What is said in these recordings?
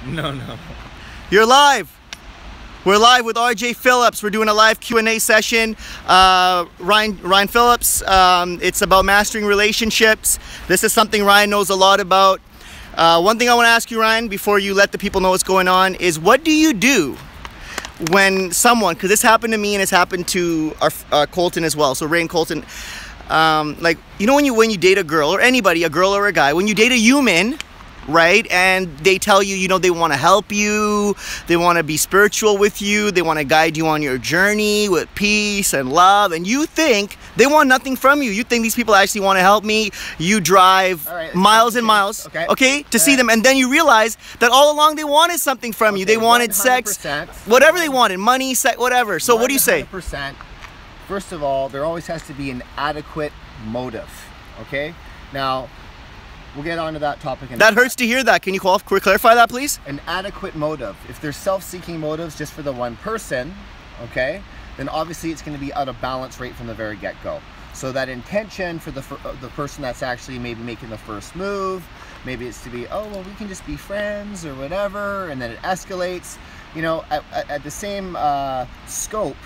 No, no. You're live. We're live with RJ Phillips. We're doing a live Q&A session. Ryan Phillips, it's about mastering relationships. This is something Ryan knows a lot about. One thing I want to ask you, Ryan, before you let the people know what's going on, is what do you do when someone, because this happened to me and it's happened to our Colton as well, so Ray and Colton, like, you know, when you date a girl or anybody, a girl or a guy, when you date a human, right, and they tell you, you know, they want to help you, they want to be spiritual with you, they want to guide you on your journey with peace and love, and you think they want nothing from you. You think these people actually want to help me. You drive miles and miles, okay, to see them, and then you realize that all along they wanted something from you. They wanted sex, whatever they wanted, money, sex, whatever. So what do you say? 100%. First of all, there always has to be an adequate motive, okay? Now, we'll get on to that topic. That hurts to hear that. Can you clarify that, please? An adequate motive. If there's self-seeking motives just for the one person, okay, then obviously it's going to be out of balance right from the very get-go. So that intention for the person that's actually maybe making the first move, maybe it's to be, oh, well, we can just be friends or whatever, and then it escalates. You know, at the same scope,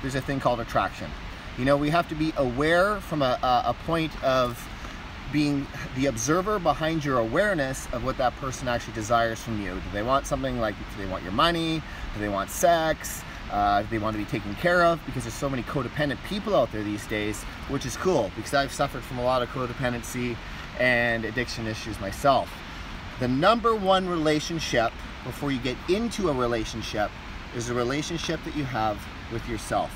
there's a thing called attraction. You know, we have to be aware from a point of being the observer behind your awareness of what that person actually desires from you. Do they want something like, do they want your money? Do they want sex? Do they want to be taken care of? Because there's so many codependent people out there these days, which is cool because I've suffered from a lot of codependency and addiction issues myself. The #1 relationship before you get into a relationship is a relationship that you have with yourself.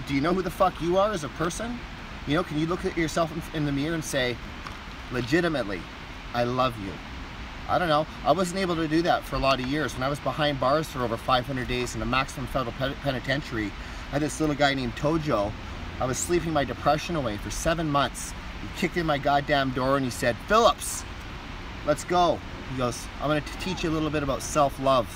Do you know who the fuck you are as a person? You know, can you look at yourself in the mirror and say, legitimately, I love you? I don't know. I wasn't able to do that for a lot of years. When I was behind bars for over 500 days in a maximum federal penitentiary, I had this little guy named Tojo. I was sleeping my depression away for 7 months. He kicked in my goddamn door and he said, Phillips, let's go. He goes, I'm going to teach you a little bit about self-love.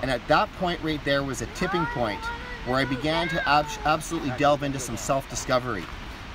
And at that point right there was a tipping point where I began to absolutely delve into some self-discovery.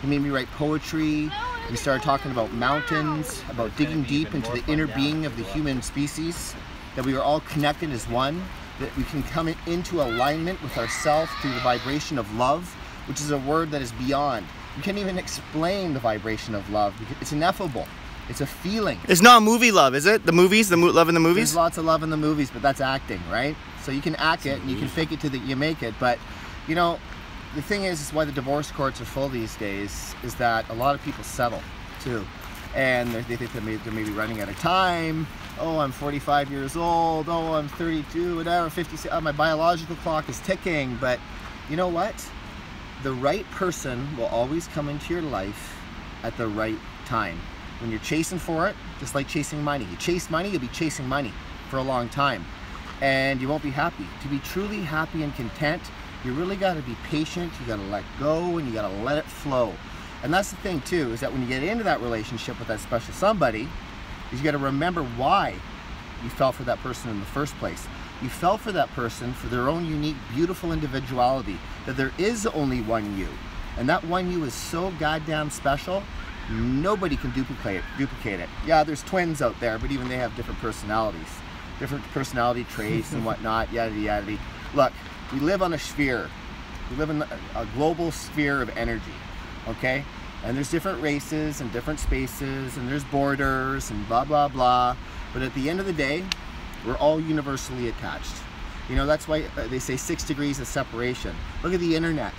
He made me write poetry. We started talking about mountains, about digging deep into the inner being of the human species, that we are all connected as one, that we can come into alignment with ourselves through the vibration of love, which is a word that is beyond. You can't even explain the vibration of love because it's ineffable. It's a feeling. It's not movie love, is it? The movies, love in the movies? There's lots of love in the movies, but that's acting, right? So you can act it and you can fake it till that you make it, but you know, the thing is why the divorce courts are full these days is that a lot of people settle too, and they think they're maybe running out of time. Oh, I'm 45 years old. Oh, I'm 32, whatever, 50. Oh, my biological clock is ticking. But you know what? The right person will always come into your life at the right time. When you're chasing for it, just like chasing money. You chase money, you'll be chasing money for a long time, and you won't be happy. To be truly happy and content, you really got to be patient, you got to let go, and you got to let it flow. And that's the thing too, is that when you get into that relationship with that special somebody, is you got to remember why you fell for that person in the first place. You fell for that person for their own unique, beautiful individuality, that there is only one you. And that one you is so goddamn special, nobody can duplicate it. Yeah, there's twins out there, but even they have different personalities, different personality traits and whatnot, yada yada. Look, we live on a sphere. We live in a global sphere of energy, okay? And there's different races and different spaces and there's borders and blah, blah, blah. But at the end of the day, we're all universally attached. You know, that's why they say 6 degrees of separation. Look at the internet.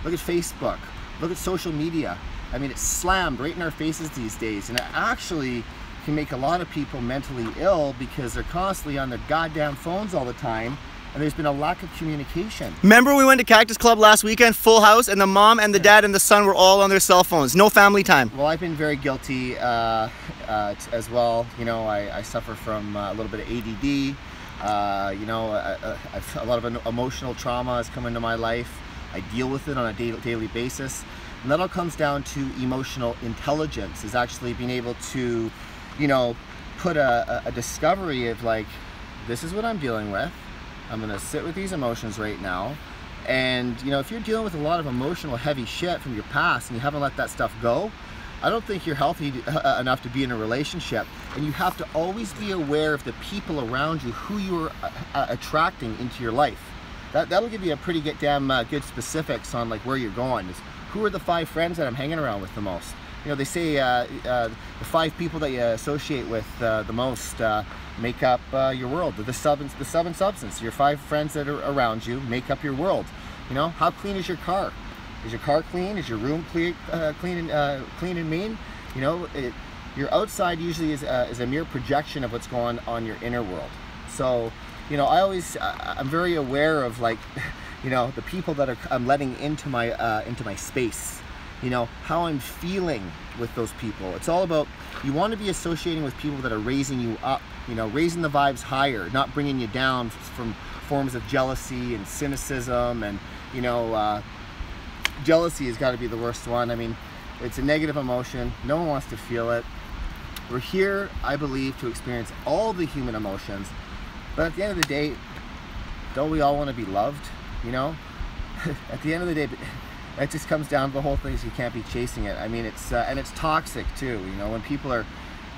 Look at Facebook. Look at social media. I mean, it's slammed right in our faces these days. And it actually can make a lot of people mentally ill because they're constantly on their goddamn phones all the time. And there's been a lack of communication. Remember we went to Cactus Club last weekend, full house, and the mom and the dad and the son were all on their cell phones. No family time. Well, I've been very guilty as well. You know, I suffer from a little bit of ADD. You know, a lot of emotional trauma has come into my life. I deal with it on a daily basis. And that all comes down to emotional intelligence, is actually being able to, you know, put a discovery of like, this is what I'm dealing with. I'm gonna sit with these emotions right now. And you know, if you're dealing with a lot of emotional heavy shit from your past and you haven't let that stuff go, I don't think you're healthy enough to be in a relationship. And you have to always be aware of the people around you, who you're attracting into your life. That'll give you a pretty damn good specifics on like where you're going. Is who are the 5 friends that I'm hanging around with the most? You know, they say the 5 people that you associate with the most make up your world. The 7 substance. Your 5 friends that are around you make up your world. You know, how clean is your car? Is your car clean? Is your room clean and mean? You know, your outside usually is a mere projection of what's going on your inner world. So, you know, I'm very aware of, like, you know, the people that I'm letting into my space. You know, how I'm feeling with those people. It's all about, you want to be associating with people that are raising you up, you know, raising the vibes higher, not bringing you down from forms of jealousy and cynicism. And, you know, jealousy has got to be the worst one. I mean, it's a negative emotion. No one wants to feel it. We're here, I believe, to experience all the human emotions. But at the end of the day, don't we all want to be loved? You know, at the end of the day, it just comes down to the whole thing is you can't be chasing it. I mean, and it's toxic too. You know, when people are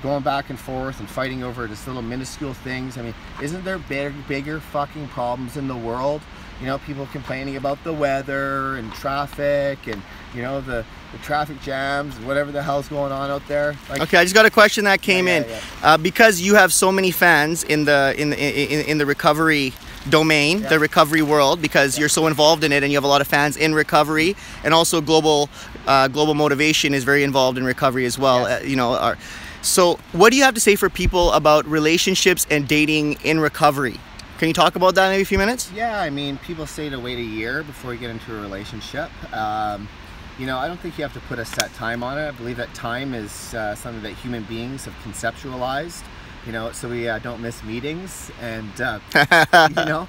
going back and forth and fighting over just little minuscule things. I mean, isn't there bigger fucking problems in the world? You know, people complaining about the weather and traffic and, you know, the traffic jams and whatever the hell's going on out there. Like, okay, I just got a question that came in. Because you have so many fans in the recovery domain, the recovery world, because you're so involved in it and you have a lot of fans in recovery, and also global motivation is very involved in recovery as well. You know, so what do you have to say for people about relationships and dating in recovery? Can you talk about that in maybe a few minutes? Yeah, I mean, people say to wait a year before you get into a relationship. You know, I don't think you have to put a set time on it. I believe that time is something that human beings have conceptualized, you know, so we don't miss meetings. And, you know,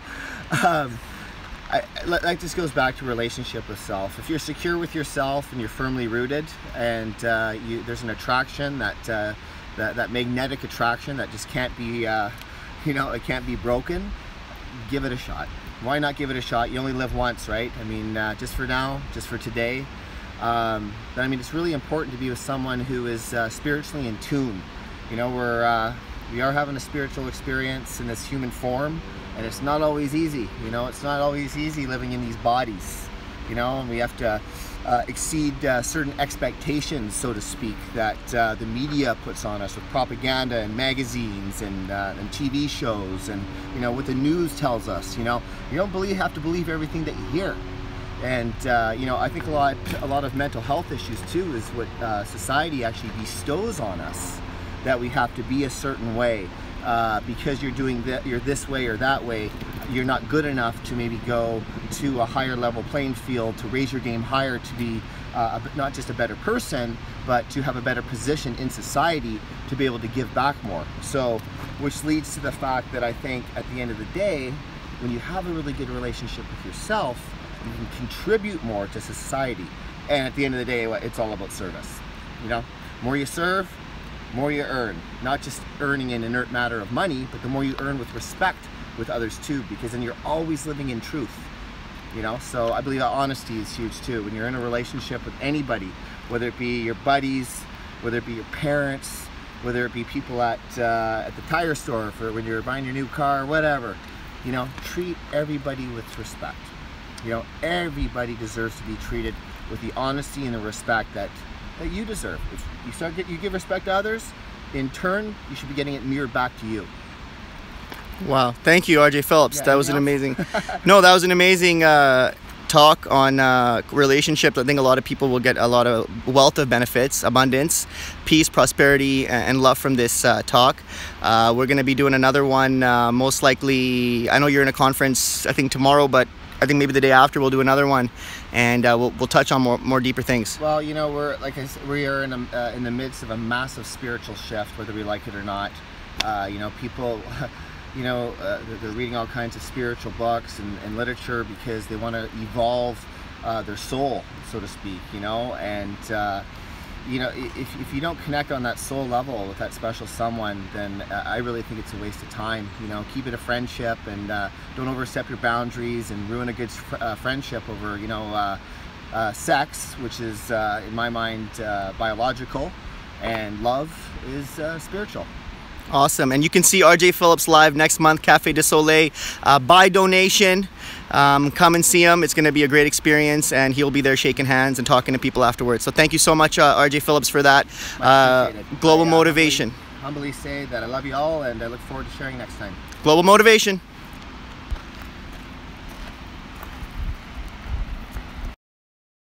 that just goes back to relationship with self. If you're secure with yourself and you're firmly rooted, and there's an attraction, that magnetic attraction that just can't be, you know, it can't be broken, give it a shot. Why not give it a shot? You only live once, right? I mean, just for now, just for today. But I mean, it's really important to be with someone who is spiritually in tune. You know, we are having a spiritual experience in this human form, and it's not always easy. You know, it's not always easy living in these bodies. You know, and we have to exceed certain expectations, so to speak, that the media puts on us with propaganda and magazines and TV shows, and, you know, what the news tells us. You know, you don't have to believe everything that you hear. And you know, I think a lot of mental health issues too is what society actually bestows on us, that we have to be a certain way. Because you're this way or that way, you're not good enough to maybe go to a higher level playing field, to raise your game higher, to be not just a better person, but to have a better position in society, to be able to give back more. So, which leads to the fact that I think at the end of the day, when you have a really good relationship with yourself, you can contribute more to society. And at the end of the day, it's all about service. You know, more you serve, more you earn. Not just earning an inert matter of money, but the more you earn with respect with others too, because then you're always living in truth. You know, so I believe that honesty is huge too. When you're in a relationship with anybody, whether it be your buddies, whether it be your parents, whether it be people at the tire store for when you're buying your new car, whatever, you know, treat everybody with respect. You know, everybody deserves to be treated with the honesty and the respect that you deserve. If you give respect to others, in turn, you should be getting it mirrored back to you. Wow, thank you, RJ Phillips. Yeah, that was an amazing. No, that was an amazing talk on relationships. I think a lot of people will get a lot of wealth of benefits, abundance, peace, prosperity, and love from this talk. We're going to be doing another one most likely. I know you're in a conference, I think tomorrow, but I think maybe the day after we'll do another one, and we'll touch on more deeper things. Well, you know, we are in the midst of a massive spiritual shift, whether we like it or not. You know, people, you know, they're reading all kinds of spiritual books and literature because they want to evolve their soul, so to speak. You know, and you know, if you don't connect on that soul level with that special someone, then I really think it's a waste of time. You know, keep it a friendship, and don't overstep your boundaries and ruin a good friendship over, you know, sex, which is in my mind biological, and love is spiritual. Awesome. And you can see RJ Phillips live next month, Cafe de Soleil, by donation. Come and see him. It's going to be a great experience, and he'll be there shaking hands and talking to people afterwards. So thank you so much, RJ Phillips, for that global motivation. Humbly say that I love you all, and I look forward to sharing next time. Global motivation.